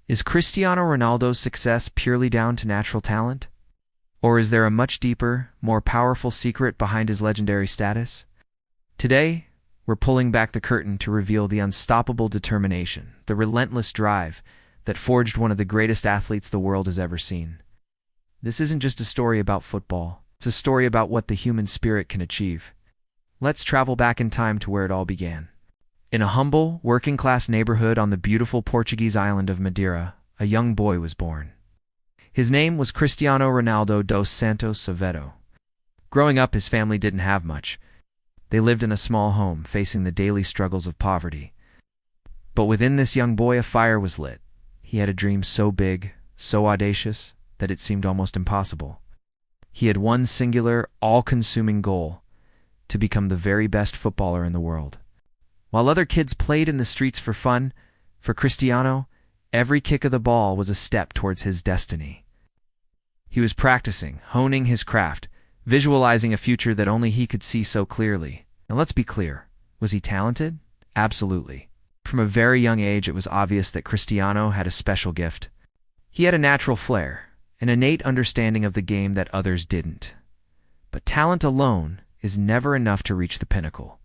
Is Cristiano Ronaldo's success purely down to natural talent? Or is there a much deeper, more powerful secret behind his legendary status? Today, we're pulling back the curtain to reveal the unstoppable determination, the relentless drive that forged one of the greatest athletes the world has ever seen. This isn't just a story about football. It's a story about what the human spirit can achieve. Let's travel back in time to where it all began. In a humble, working-class neighborhood on the beautiful Portuguese island of Madeira, a young boy was born. His name was Cristiano Ronaldo dos Santos Aveiro. Growing up, his family didn't have much. They lived in a small home, facing the daily struggles of poverty. But within this young boy, a fire was lit. He had a dream so big, so audacious, that it seemed almost impossible. He had one singular, all-consuming goal: to become the very best footballer in the world. While other kids played in the streets for fun, for Cristiano, every kick of the ball was a step towards his destiny. He was practicing, honing his craft, visualizing a future that only he could see so clearly. And let's be clear, was he talented? Absolutely. From a very young age, it was obvious that Cristiano had a special gift. He had a natural flair, an innate understanding of the game that others didn't. But talent alone is never enough to reach the pinnacle.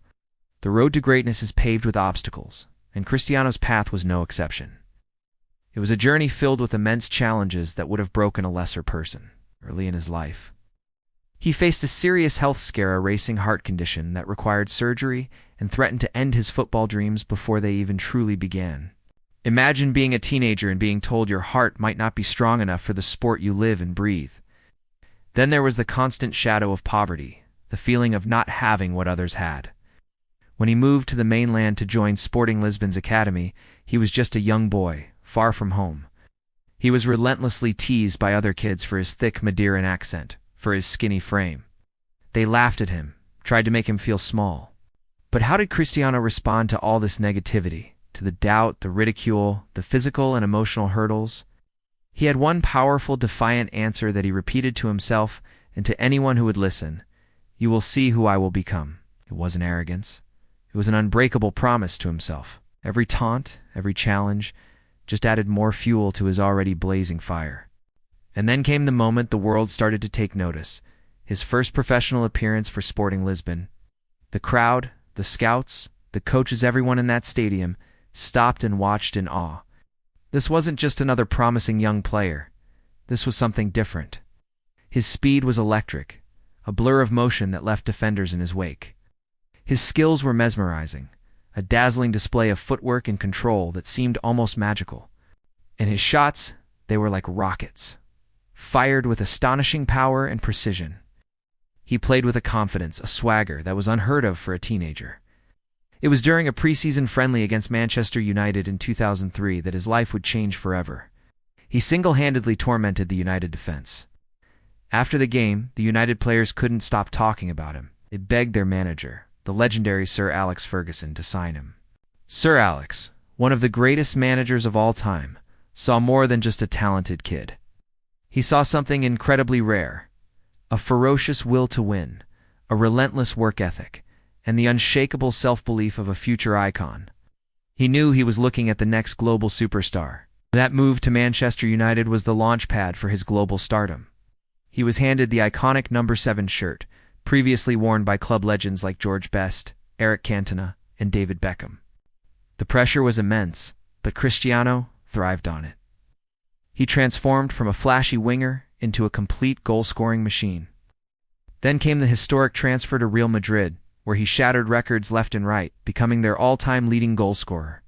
The road to greatness is paved with obstacles, and Cristiano's path was no exception. It was a journey filled with immense challenges that would have broken a lesser person early in his life. He faced a serious health scare, a racing heart condition that required surgery and threatened to end his football dreams before they even truly began. Imagine being a teenager and being told your heart might not be strong enough for the sport you live and breathe. Then there was the constant shadow of poverty, the feeling of not having what others had. When he moved to the mainland to join Sporting Lisbon's academy, he was just a young boy, far from home. He was relentlessly teased by other kids for his thick Madeiran accent, for his skinny frame. They laughed at him, tried to make him feel small. But how did Cristiano respond to all this negativity, to the doubt, the ridicule, the physical and emotional hurdles? He had one powerful, defiant answer that he repeated to himself and to anyone who would listen: "You will see who I will become." It wasn't arrogance. It was an unbreakable promise to himself. Every taunt, every challenge, just added more fuel to his already blazing fire. And then came the moment the world started to take notice. His first professional appearance for Sporting Lisbon. The crowd, the scouts, the coaches, everyone in that stadium stopped and watched in awe. This wasn't just another promising young player. This was something different. His speed was electric, a blur of motion that left defenders in his wake. His skills were mesmerizing, a dazzling display of footwork and control that seemed almost magical. And his shots, they were like rockets, fired with astonishing power and precision. He played with a confidence, a swagger that was unheard of for a teenager. It was during a preseason friendly against Manchester United in 2003 that his life would change forever. He single-handedly tormented the United defense. After the game, the United players couldn't stop talking about him. They begged their manager, the legendary Sir Alex Ferguson, to sign him. Sir Alex, one of the greatest managers of all time, saw more than just a talented kid. He saw something incredibly rare: a ferocious will to win, a relentless work ethic, and the unshakable self-belief of a future icon. He knew he was looking at the next global superstar. That move to Manchester United was the launch pad for his global stardom. He was handed the iconic number 7 shirt, previously worn by club legends like George Best, Eric Cantona, and David Beckham. The pressure was immense, but Cristiano thrived on it. He transformed from a flashy winger into a complete goal-scoring machine. Then came the historic transfer to Real Madrid, where he shattered records left and right, becoming their all-time leading goal-scorer.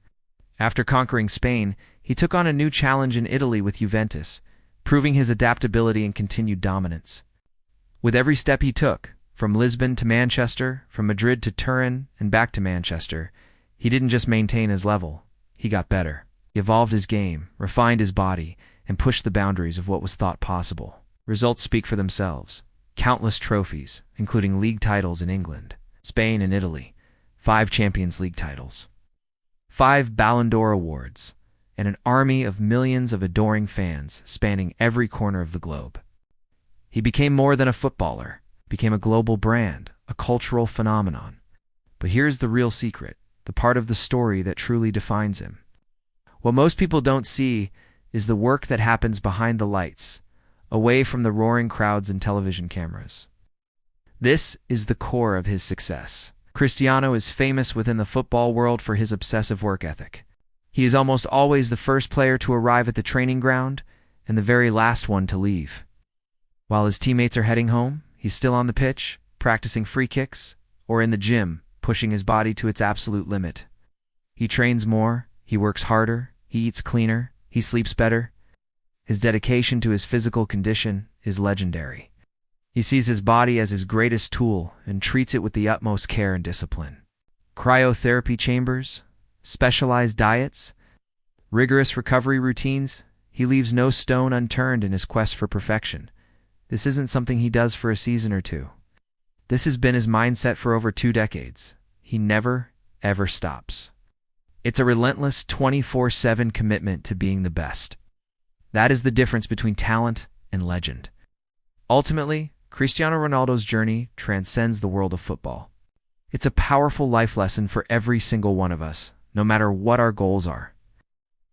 After conquering Spain, he took on a new challenge in Italy with Juventus, proving his adaptability and continued dominance. With every step he took, from Lisbon to Manchester, from Madrid to Turin, and back to Manchester, he didn't just maintain his level, he got better. He evolved his game, refined his body, and pushed the boundaries of what was thought possible. Results speak for themselves. Countless trophies, including league titles in England, Spain, and Italy, 5 Champions League titles, 5 Ballon d'Or awards, and an army of millions of adoring fans spanning every corner of the globe. He became more than a footballer, became a global brand, a cultural phenomenon. But here's the real secret, the part of the story that truly defines him. What most people don't see is the work that happens behind the lights, away from the roaring crowds and television cameras. This is the core of his success. Cristiano is famous within the football world for his obsessive work ethic. He is almost always the first player to arrive at the training ground and the very last one to leave. While his teammates are heading home, he's still on the pitch, practicing free kicks, or in the gym, pushing his body to its absolute limit. He trains more, he works harder, he eats cleaner, he sleeps better. His dedication to his physical condition is legendary. He sees his body as his greatest tool and treats it with the utmost care and discipline. Cryotherapy chambers, specialized diets, rigorous recovery routines, he leaves no stone unturned in his quest for perfection. This isn't something he does for a season or two. This has been his mindset for over 2 decades. He never, ever stops. It's a relentless 24/7 commitment to being the best. That is the difference between talent and legend. Ultimately, Cristiano Ronaldo's journey transcends the world of football. It's a powerful life lesson for every single one of us, no matter what our goals are.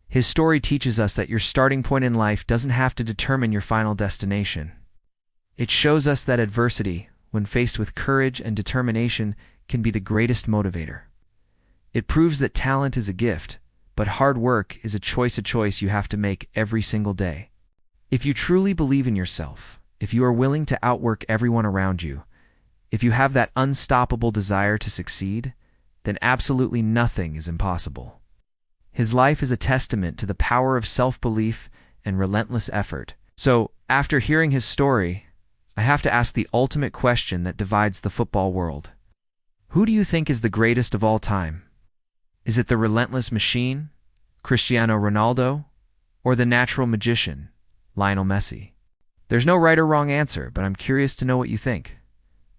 His story teaches us that your starting point in life doesn't have to determine your final destination. It shows us that adversity, when faced with courage and determination, can be the greatest motivator. It proves that talent is a gift, but hard work is a choice you have to make every single day. If you truly believe in yourself, if you are willing to outwork everyone around you, if you have that unstoppable desire to succeed, then absolutely nothing is impossible. His life is a testament to the power of self-belief and relentless effort. So, after hearing his story, I have to ask the ultimate question that divides the football world. Who do you think is the greatest of all time? Is it the relentless machine, Cristiano Ronaldo, or the natural magician, Lionel Messi? There's no right or wrong answer, but I'm curious to know what you think.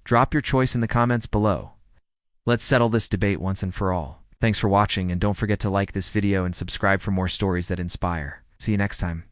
Drop your choice in the comments below. Let's settle this debate once and for all. Thanks for watching, and don't forget to like this video and subscribe for more stories that inspire. See you next time.